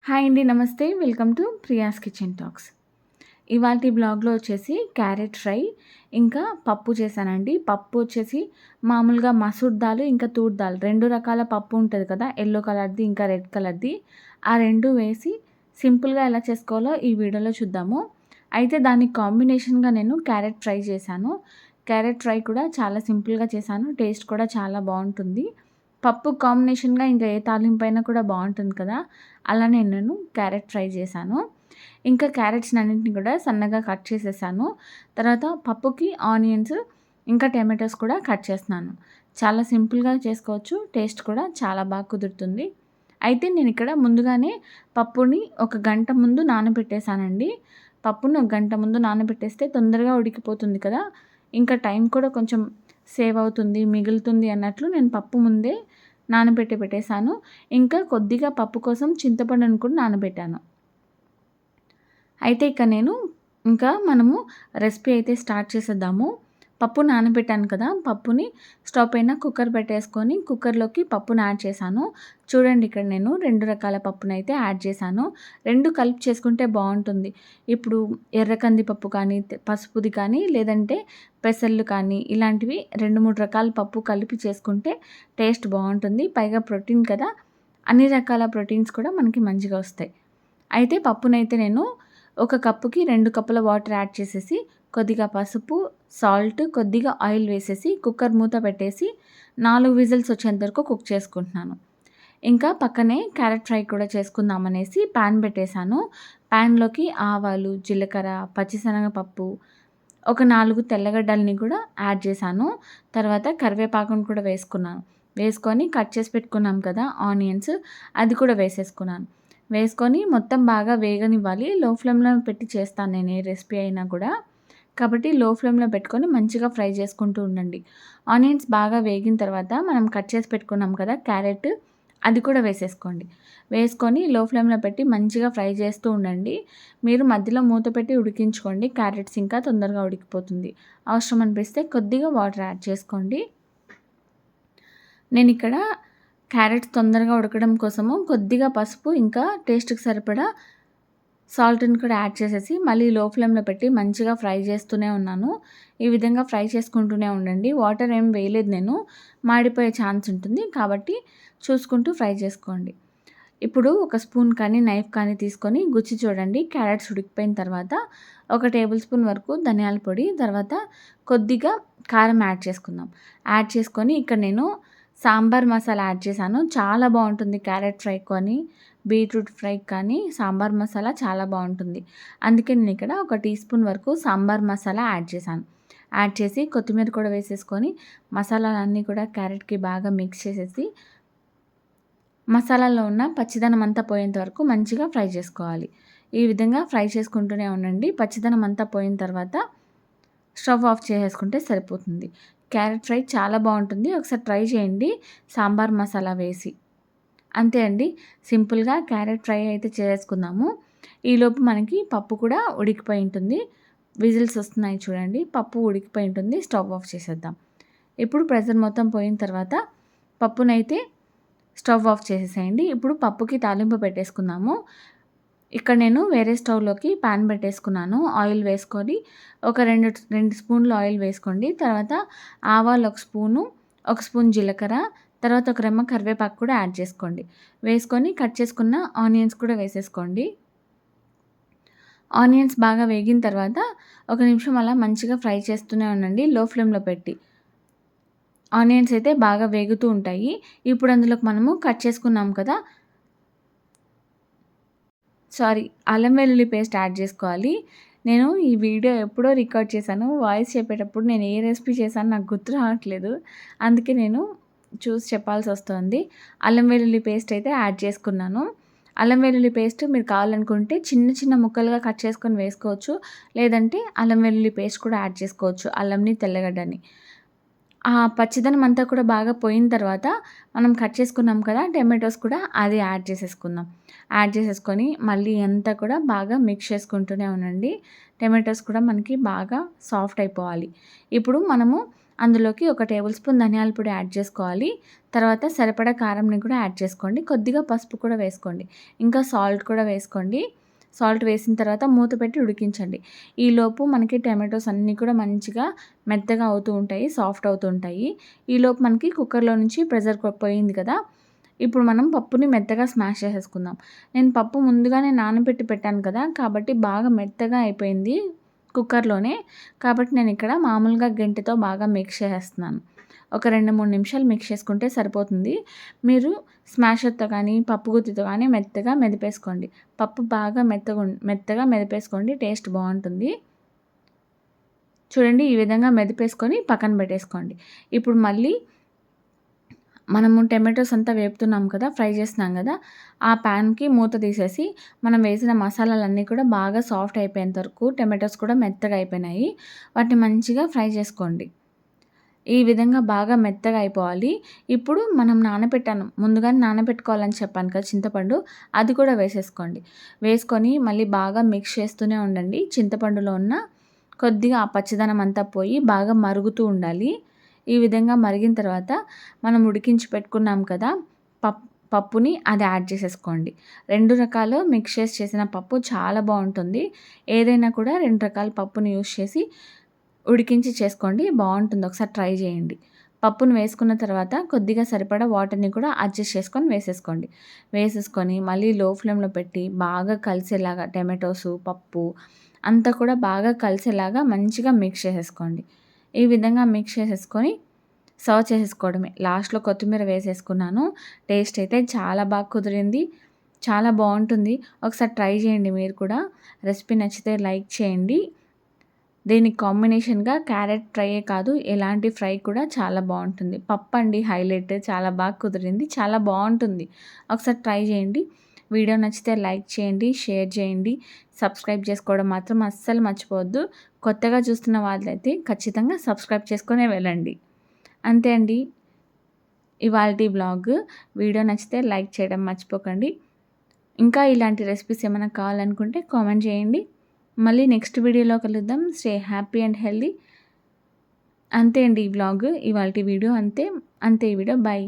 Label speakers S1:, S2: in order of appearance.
S1: Hi అండి. నమస్తే. Welcome to Priya's kitchen talks. ఇవాల్టి బ్లాగ్‌లో వచ్చేసి క్యారెట్ ఫ్రై, ఇంకా పప్పు చేశానండి. పప్పు వచ్చేసి మామూలుగా మసూర్ దాల్, ఇంకా తూర్ దాల్ 2 రకాల పప్పు ఉంటది కదా! యెల్లో కలర్‌ది, ఇంకా రెడ్ కలర్‌ది. ఆ 2 వేసి సింపుల్‌గా ఎలా చేసుకోవాలో ఈ వీడియోలో చూద్దాము. అయితే దానికి కాంబినేషన్‌గా నేను క్యారెట్ ఫ్రై చేశాను. క్యారెట్ ఫ్రై కూడా చాలా సింపుల్‌గా చేశాను. టేస్ట్ కూడా చాలా బావుంటుంది. పప్పు కాంబినేషన్‌గా ఇంకా ఏ తాలింపైనా కూడా బావుంటుంది కదా! అలానే నేను క్యారెట్ ఫ్రై చేశాను. ఇంకా క్యారెట్స్‌నన్నింటిని కూడా సన్నగా కట్ చేసేసాను. తర్వాత పప్పుకి ఆనియన్స్, ఇంకా టమాటోస్ కూడా కట్ చేస్తున్నాను. చాలా సింపుల్‌గా చేసుకోవచ్చు. టేస్ట్ కూడా చాలా బాగా కుదురుతుంది. అయితే నేనిక్కడ ముందుగానే పప్పుని ఒక గంట ముందు నానబెట్టేసానండి. పప్పుని ఒక గంట ముందు నానబెట్టేస్తే తొందరగా ఉడికిపోతుంది కదా! ఇంకా టైం కూడా కొంచెం సేవ్ అవుతుంది, మిగులుతుంది అన్నట్లు నేను పప్పు ముందే నానబెట్టి పెట్టేసాను. ఇంకా కొద్దిగా పప్పు కోసం చింతపండును కూడా నానబెట్టాను. అయితే ఇక నేను మనము రెసిపీ అయితే స్టార్ట్ చేసేద్దాము. పప్పు నానబెట్టాను కదా! పప్పుని స్టవ్ పైన కుక్కర్ పెట్టేసుకొని కుక్కర్‌లోకి పప్పుని యాడ్ చేశాను. చూడండి ఇక్కడ నేను 2 రకాల పప్పునైతే యాడ్ చేశాను. 2 కలిపి చేసుకుంటే బావుంటుంది. ఇప్పుడు ఎర్ర కందిపప్పు కానీ, పసుపుది కానీ, లేదంటే పెసర్లు కానీ ఇలాంటివి 2, 3 రకాల పప్పు కలిపి చేసుకుంటే టేస్ట్ బావుంటుంది. పైగా ప్రోటీన్ కదా! అన్ని రకాల ప్రోటీన్స్ కూడా మనకి మంచిగా వస్తాయి. అయితే పప్పునైతే నేను ఒక కప్పుకి 2 కప్పుల వాటర్ యాడ్ చేసేసి, కొద్దిగా పసుపు, సాల్ట్, కొద్దిగా ఆయిల్ వేసేసి కుక్కర్ మూత పెట్టేసి 4 విజిల్స్ వచ్చేంత వరకు కుక్ చేసుకుంటున్నాను. ఇంకా పక్కనే క్యారెట్ ఫ్రై కూడా చేసుకుందామనేసి పాన్ పెట్టేశాను. పాన్‌లోకి ఆవాలు, జీలకర్ర, పచ్చిశనగపప్పు, ఒక 4 తెల్లగడ్డల్ని కూడా యాడ్ చేశాను. తర్వాత కరివేపాకును కూడా వేసుకున్నాను. వేసుకొని కట్ చేసి పెట్టుకున్నాం కదా ఆనియన్స్, అది కూడా వేసేసుకున్నాను. వేసుకొని మొత్తం బాగా వేగనివ్వాలి. లో ఫ్లేమ్‌లో పెట్టి చేస్తాను నేను ఏ రెసిపీ అయినా కూడా. కాబట్టి లో ఫ్లేమ్‌లో పెట్టుకొని మంచిగా ఫ్రై చేసుకుంటూ ఉండండి. ఆనియన్స్ బాగా వేగిన తర్వాత మనం కట్ చేసి పెట్టుకున్నాం కదా క్యారెట్, అది కూడా వేసేసుకోండి. వేసుకొని లో ఫ్లేమ్‌లో పెట్టి మంచిగా ఫ్రై చేస్తూ ఉండండి. మీరు మధ్యలో మూత పెట్టి ఉడికించుకోండి. క్యారెట్స్ ఇంకా తొందరగా ఉడికిపోతుంది. అవసరం అనిపిస్తే కొద్దిగా వాటర్ యాడ్ చేసుకోండి. నేనిక్కడ క్యారెట్స్ తొందరగా ఉడకడం కోసము కొద్దిగా పసుపు, ఇంకా టేస్ట్‌కి సరిపడా సాల్ట్‌ని కూడా యాడ్ చేసేసి మళ్ళీ లో ఫ్లేమ్‌లో పెట్టి మంచిగా ఫ్రై చేస్తూనే ఉన్నాను. ఈ విధంగా ఫ్రై చేసుకుంటూనే ఉండండి. వాటర్ ఏం వేయలేదు నేను. మాడిపోయే ఛాన్స్ ఉంటుంది. కాబట్టి చూసుకుంటూ ఫ్రై చేసుకోండి. ఇప్పుడు ఒక స్పూన్ కానీ, నైఫ్ కానీ తీసుకొని గుచ్చి చూడండి. క్యారెట్స్ ఉడికిపోయిన తర్వాత ఒక టేబుల్ స్పూన్ వరకు ధనియాల పొడి, తర్వాత కొద్దిగా కారం యాడ్ చేసుకుందాం. యాడ్ చేసుకొని ఇక్కడ నేను సాంబార్ మసాలా యాడ్ చేశాను. చాలా బావుంటుంది క్యారెట్ ఫ్రై కానీ, బీట్రూట్ ఫ్రై కానీ సాంబార్ మసాలా చాలా బావుంటుంది. అందుకే నేనిక్కడ ఒక టీ స్పూన్ వరకు సాంబార్ మసాలా యాడ్ చేశాను. యాడ్ చేసి కొత్తిమీర కూడా వేసేసుకొని మసాలాలన్నీ కూడా క్యారెట్‌కి బాగా మిక్స్ చేసేసి మసాలాలో ఉన్న పచ్చిదనం అంతా పోయేంత వరకు మంచిగా ఫ్రై చేసుకోవాలి. ఈ విధంగా ఫ్రై చేసుకుంటూనే ఉండండి. పచ్చిదనం అంతా పోయిన తర్వాత స్టవ్ ఆఫ్ చేసేసుకుంటే సరిపోతుంది. క్యారెట్ ఫ్రై చాలా బావుంటుంది. ఒకసారి ట్రై చేయండి సాంబార్ మసాలా వేసి. అంతే అండి. సింపుల్‌గా క్యారెట్ ఫ్రై అయితే చేసేసుకుందాము. ఈలోపు మనకి పప్పు కూడా ఉడికిపోయి ఉంటుంది. విజిల్స్ వస్తున్నాయి చూడండి. పప్పు ఉడికిపోయి ఉంటుంది. స్టవ్ ఆఫ్ చేసేద్దాం. ఇప్పుడు ప్రెషర్ మొత్తం పోయిన తర్వాత పప్పునైతే స్టవ్ ఆఫ్ చేసేసేయండి. ఇప్పుడు పప్పుకి తాలింపు పెట్టేసుకుందాము. ఇక్కడ నేను వేరే స్టవ్‌లోకి పాన్ పెట్టేసుకున్నాను. ఆయిల్ వేసుకొని ఒక 2 స్పూన్లు ఆయిల్ వేసుకోండి. తర్వాత ఆవాలు ఒక స్పూను, ఒక స్పూన్ జీలకర్ర, తర్వాత ఒక రెమ్మ కరివేపాకు కూడా యాడ్ చేసుకోండి. వేసుకొని కట్ చేసుకున్న ఆనియన్స్ కూడా వేసేసుకోండి. ఆనియన్స్ బాగా వేగిన తర్వాత ఒక నిమిషం అలా మంచిగా ఫ్రై చేస్తూనే ఉండండి లో ఫ్లేమ్‌లో పెట్టి. ఆనియన్స్ అయితే బాగా వేగుతూ ఉంటాయి. ఇప్పుడు అందులోకి మనము కట్ చేసుకున్నాం కదా! అల్లం వెల్లుల్లి పేస్ట్ యాడ్ చేసుకోవాలి. నేను ఈ వీడియో ఎప్పుడో రికార్డ్ చేశాను. వాయిస్ చెప్పేటప్పుడు నేను ఏ రెసిపీ చేశానో నాకు గుర్తు రావట్లేదు. అందుకే నేను చూసి చెప్పాల్సొస్తోంది. అల్లం వెల్లుల్లి పేస్ట్ అయితే యాడ్ చేసుకున్నాను. అల్లం వెల్లుల్లి పేస్ట్ మీరు కావాలనుకుంటే చిన్న చిన్న ముక్కలుగా కట్ చేసుకొని వేసుకోవచ్చు. లేదంటే అల్లం వెల్లుల్లి పేస్ట్ కూడా యాడ్ చేసుకోవచ్చు. అల్లంని, తెల్లగడ్డని. ఆ పచ్చిదనం అంతా కూడా బాగా పోయిన తర్వాత మనం కట్ చేసుకున్నాం కదా టమాటోస్ కూడా అది యాడ్ చేసేసుకుందాం. యాడ్ చేసేసుకొని మళ్ళీ అంతా కూడా బాగా మిక్స్ చేసుకుంటూనే ఉండండి. టమాటోస్ కూడా మనకి బాగా సాఫ్ట్ అయిపోవాలి. ఇప్పుడు మనము అందులోకి ఒక టేబుల్ స్పూన్ ధనియాల పొడి యాడ్ చేసుకోవాలి. తర్వాత సరిపడా కారంని కూడా యాడ్ చేసుకోండి. కొద్దిగా పసుపు కూడా వేసుకోండి. ఇంకా సాల్ట్ కూడా వేసుకోండి. సాల్ట్ వేసిన తర్వాత మూత పెట్టి ఉడికించండి. ఈలోపు మనకి టమాటోస్ అన్నీ కూడా మంచిగా మెత్తగా అవుతూ ఉంటాయి, సాఫ్ట్ అవుతూ ఉంటాయి. ఈలోపు మనకి కుక్కర్‌లో నుంచి ప్రెషర్ పోయింది కదా! ఇప్పుడు మనం పప్పుని మెత్తగా స్మాష్ చేసేసుకుందాం. నేను పప్పు ముందుగానే నానబెట్టి పెట్టాను కదా! కాబట్టి బాగా మెత్తగా అయిపోయింది కుక్కర్‌లోనే. కాబట్టి నేనిక్కడ మామూలుగా గెంటెతో బాగా మిక్స్ చేసేస్తున్నాను. ఒక 2, 3 నిమిషాలు మిక్స్ చేసుకుంటే సరిపోతుంది. మీరు స్మాషర్‌తో కానీ, పప్పు గుత్తితో కానీ మెత్తగా మెదిపేసుకోండి. పప్పు బాగా మెత్తగా మెదిపేసుకోండి. టేస్ట్ బావుంటుంది. చూడండి ఈ విధంగా మెదిపేసుకొని పక్కన పెట్టేసుకోండి. ఇప్పుడు మళ్ళీ మనము టమాటోస్ అంతా వేపుతున్నాం కదా! ఫ్రై చేస్తున్నాం కదా! ఆ ప్యాన్‌కి మూత తీసేసి మనం వేసిన మసాలాలన్నీ కూడా బాగా సాఫ్ట్ అయిపోయేంత వరకు టమాటోస్ కూడా మెత్తగా అయిపోయినాయి. వాటిని మంచిగా ఫ్రై చేసుకోండి. ఈ విధంగా బాగా మెత్తగా అయిపోవాలి. ఇప్పుడు మనం ముందుగానే నానబెట్టుకోవాలని చెప్పాను కదా చింతపండు, అది కూడా వేసేసుకోండి. వేసుకొని మళ్ళీ బాగా మిక్స్ చేస్తూనే ఉండండి. చింతపండులో ఉన్న కొద్దిగా ఆ పచ్చదనం అంతా పోయి బాగా మరుగుతూ ఉండాలి. ఈ విధంగా మరిగిన తర్వాత మనం ఉడికించి పెట్టుకున్నాం కదా పప్పుని అది యాడ్ చేసేసుకోండి. 2 రకాలు మిక్స్ చేసిన పప్పు చాలా బావుంటుంది. ఏదైనా కూడా 2 రకాల పప్పుని యూజ్ చేసి ఉడికించి చేసుకోండి. బావుంటుంది. ఒకసారి ట్రై చేయండి. పప్పును వేసుకున్న తర్వాత కొద్దిగా సరిపడా వాటర్‌ని కూడా అడ్జస్ట్ చేసుకొని వేసేసుకోండి. వేసేసుకొని మళ్ళీ లో ఫ్లేమ్‌లో పెట్టి బాగా కలిసేలాగా టమాటోసు, పప్పు అంతా కూడా బాగా కలిసేలాగా మంచిగా మిక్స్ చేసేసుకోండి. ఈ విధంగా మిక్స్ చేసేసుకొని సర్వ్ చేసేసుకోవడమే. లాస్ట్‌లో కొత్తిమీర వేసేసుకున్నాను. టేస్ట్ అయితే చాలా బాగా కుదిరింది. చాలా బావుంటుంది. ఒకసారి ట్రై చేయండి మీరు కూడా. రెసిపీ నచ్చితే లైక్ చేయండి. దీనికి కాంబినేషన్‌గా క్యారెట్ ఫ్రైయే కాదు, ఎలాంటి ఫ్రై కూడా చాలా బావుంటుంది. పప్పండి హైలైట్. చాలా బాగా కుదిరింది. చాలా బావుంటుంది. ఒకసారి ట్రై చేయండి. వీడియో నచ్చితే లైక్ చేయండి, షేర్ చేయండి. సబ్స్క్రైబ్ చేసుకోవడం మాత్రం అస్సలు మర్చిపోవద్దు. కొత్తగా చూస్తున్న వాళ్ళైతే ఖచ్చితంగా సబ్స్క్రైబ్ చేసుకొనే వెళ్ళండి. అంతే అండి ఇవాల్టి వ్లాగ్. వీడియో నచ్చితే లైక్ చేయడం మర్చిపోకండి. ఇంకా ఇలాంటి రెసిపీస్ ఏమైనా కావాలనుకుంటే కామెంట్ చేయండి. మళ్ళీ నెక్స్ట్ వీడియోలో కలుద్దాం. Stay happy and healthy. అంతే అండి ఈ వ్లాగ్. ఇవాల్టి వీడియో అంతే. అంతే ఈ వీడియో. బై.